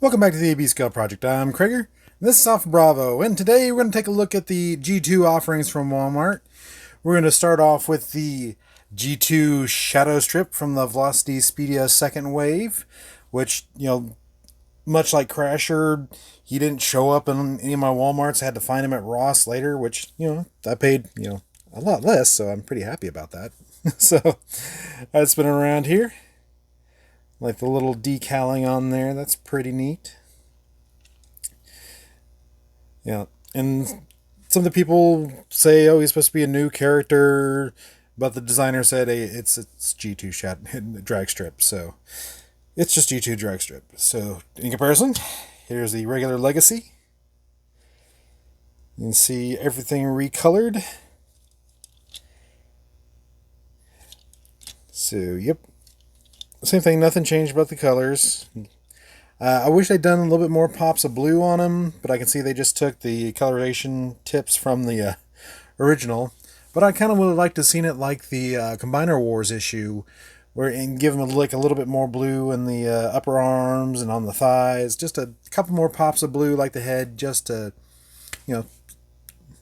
Welcome back to the AB Scale Project. I'm Krager. This is Alpha Bravo, and today we're going to take a look at the G2 offerings from Walmart. We're going to start off with the G2 Shadowstrip from the Velocity Speedia second wave, which, much like Crasher, he didn't show up in any of my Walmarts. I had to find him at Ross later, which, I paid, a lot less, so I'm pretty happy about that. So, that's been around here. Like the little decaling on there, that's pretty neat. Yeah, and some of the people say, oh, he's supposed to be a new character, but the designer said, hey, it's G2 Dragstrip, so it's just G2 Dragstrip. So, in comparison, here's the regular Legacy. You can see everything recolored. So, yep. Same thing, nothing changed about the colors. I wish they'd done a little bit more pops of blue on them, but I can see they just took the coloration tips from the original. But I kind of would have liked to have seen it like the Combiner Wars issue, and give them like a little bit more blue in the upper arms and on the thighs. Just a couple more pops of blue like the head, just to,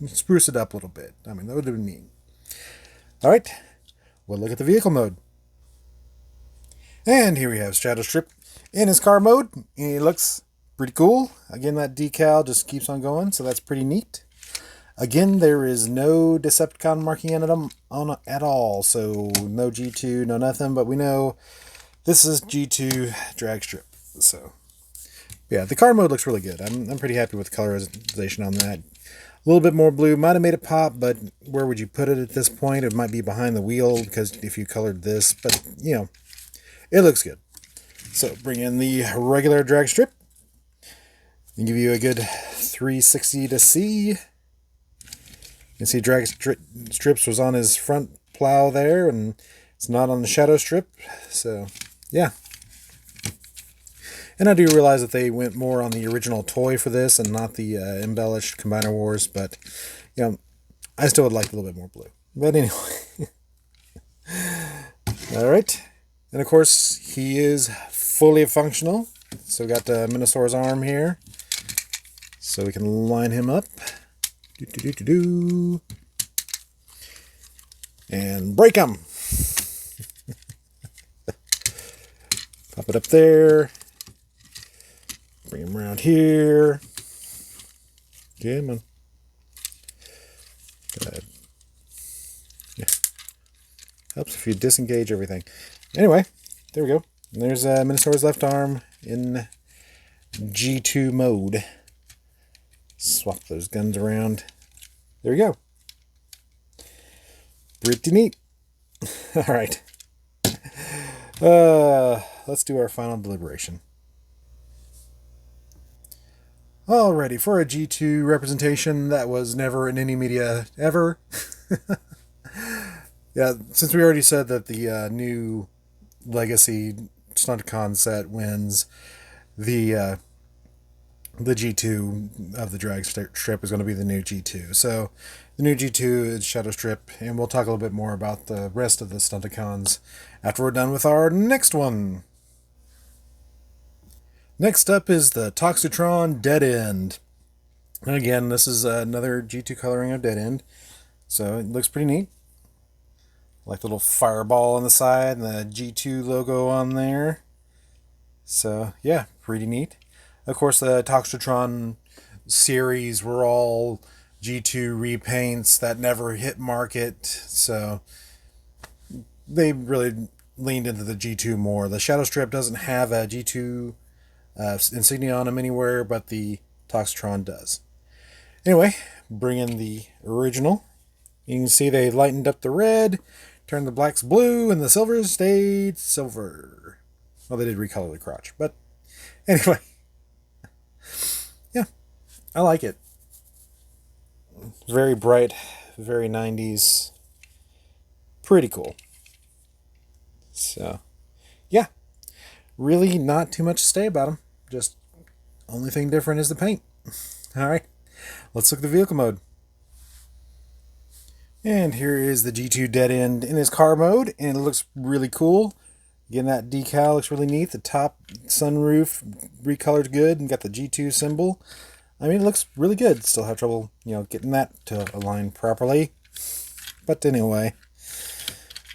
spruce it up a little bit. I mean, that would have been neat. Alright, we'll look at the vehicle mode. And here we have Shadowstrip in his car mode. And he looks pretty cool. Again, that decal just keeps on going, so that's pretty neat. Again, there is no Decepticon marking on at all, so no G2, no nothing, but we know this is G2 Dragstrip. So, yeah, the car mode looks really good. I'm pretty happy with the colorization on that. A little bit more blue might have made it pop, but where would you put it at this point? It might be behind the wheel, because if you colored this, but, it looks good. So bring in the regular Dragstrip and give you a good 360 to see. You can see Dragstrips was on his front plow there, and it's not on the Shadowstrip. So, yeah. And I do realize that they went more on the original toy for this and not the embellished Combiner Wars, but, I still would like a little bit more blue. But anyway. Alright. And of course, he is fully functional. So we got Minosaur's arm here. So we can line him up. And break him. Pop it up there. Bring him around here. Come on. Go ahead. Yeah. Helps if you disengage everything. Anyway, there we go. And there's Minosaur's left arm in G2 mode. Swap those guns around. There we go. Pretty neat. Alright. Let's do our final deliberation. Alrighty, for a G2 representation that was never in any media ever. Yeah, since we already said that the new Legacy Stunticon set wins, the G2 of the Dragstrip is going to be the new G2. So the new G2 is Shadowstrip, and we'll talk a little bit more about the rest of the Stunticons after we're done with our next one. Next up is the Toxitron Deadend. And again, this is another G2 coloring of Deadend, so it looks pretty neat. Like the little fireball on the side and the G2 logo on there. So, yeah, pretty neat. Of course, the Toxitron series were all G2 repaints that never hit market. So, they really leaned into the G2 more. The Shadowstrip doesn't have a G2 insignia on him anywhere, but the Toxitron does. Anyway, bring in the original. You can see they lightened up the red, turned the blacks blue, and the silver stayed silver. Well, they did recolor the crotch, but anyway. Yeah, I like it. Very bright, very 90s. Pretty cool. So, yeah. Really not too much to say about them. Just, only thing different is the paint. Alright, let's look at the vehicle mode. And here is the G2 Deadend in his car mode, and it looks really cool. Again, that decal looks really neat. The top sunroof recolored good and got the G2 symbol. I mean, it looks really good. Still have trouble, getting that to align properly. But anyway,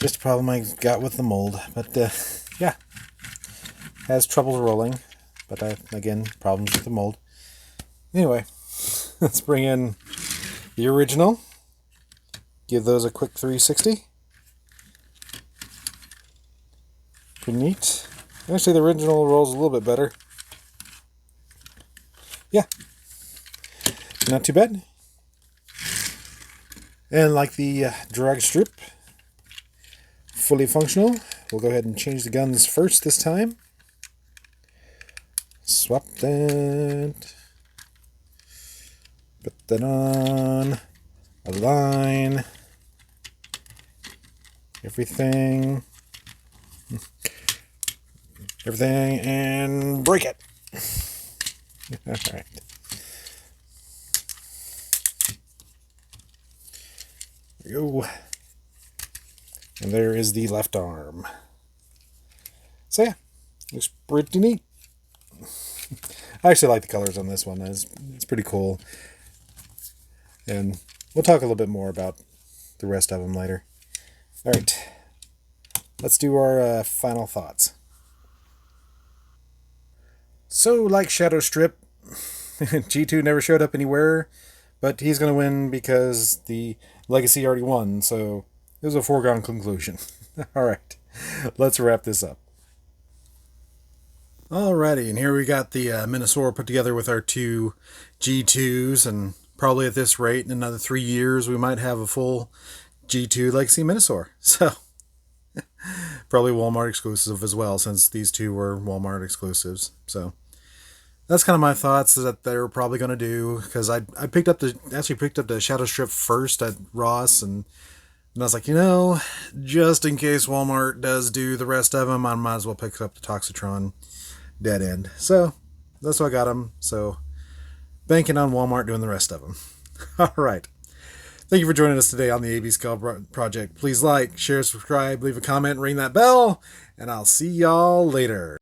just a problem I got with the mold. But yeah, has trouble rolling. But again, problems with the mold. Anyway, let's bring in the original. Give those a quick 360. Pretty neat. Actually, the original rolls a little bit better. Yeah, not too bad. And like the Dragstrip, fully functional. We'll go ahead and change the guns first this time. Swap that. Put that on. Align. Everything, and break it. All right. There we go. And there is the left arm. So yeah, looks pretty neat. I actually like the colors on this one. It's pretty cool. And we'll talk a little bit more about the rest of them later. All right, let's do our final thoughts. So, like Shadowstrip, G2 never showed up anywhere, but he's going to win because the Legacy already won, so it was a foregone conclusion. All right, let's wrap this up. Alrighty, and here we got the Minosaur put together with our two G2s, and probably at this rate, in another 3 years, we might have a full G2 Legacy Minosaur. So, probably Walmart exclusive as well, since these two were Walmart exclusives. So, that's kind of my thoughts that they're probably going to do, because I picked up the Shadowstrip first at Ross, and I was like, just in case Walmart does do the rest of them, I might as well pick up the Toxitron Deadend. So, that's why I got them. So, banking on Walmart doing the rest of them. All right. Thank you for joining us today on the AB Skull Project. Please like, share, subscribe, leave a comment, ring that bell, and I'll see y'all later.